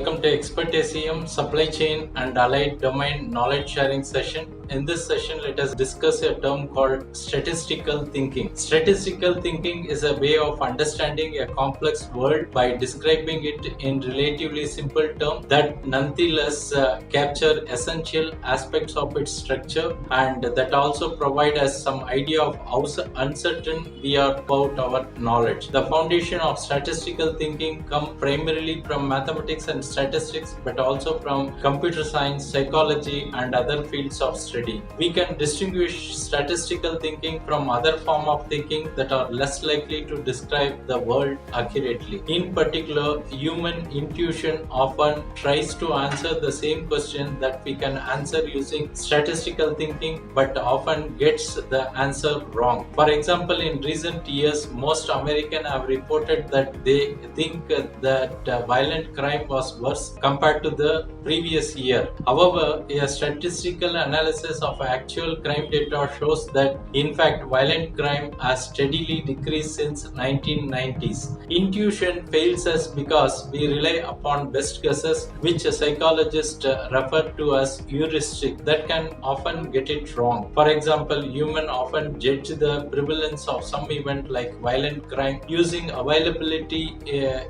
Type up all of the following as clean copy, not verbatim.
welcome to Expert ACM Supply Chain and Allied Domain Knowledge Sharing session. In this session, let us discuss a term called statistical thinking. Statistical thinking is a way of understanding a complex world by describing it in relatively simple terms that nonetheless capture essential aspects of its structure and that also provide us some idea of how uncertain we are about our knowledge. The foundation of statistical thinking comes primarily from mathematics and statistics, but also from computer science, psychology, and other fields of study. We can distinguish statistical thinking from other forms of thinking that are less likely to describe the world accurately. In particular, human intuition often tries to answer the same question that we can answer using statistical thinking, but often gets the answer wrong. For example, in recent years, most Americans have reported that they think that violent crime was worse compared to the previous year. However, a statistical analysis of actual crime data shows that in fact violent crime has steadily decreased since 1990s. Intuition fails us because we rely upon best guesses, which a psychologist refer to as heuristic, that can often get it wrong. For example, humans often judge the prevalence of some event like violent crime using availability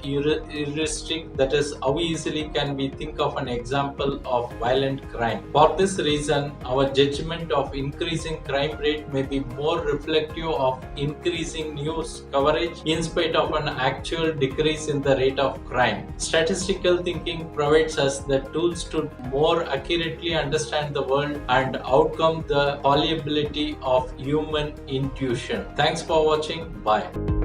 heuristic, that is how easily can we think of an example of violent crime. For this reason, our judgment of increasing crime rate may be more reflective of increasing news coverage in spite of an actual decrease in the rate of crime. Statistical thinking provides us the tools to more accurately understand the world and outcome the fallibility of human intuition. Thanks for watching. Bye.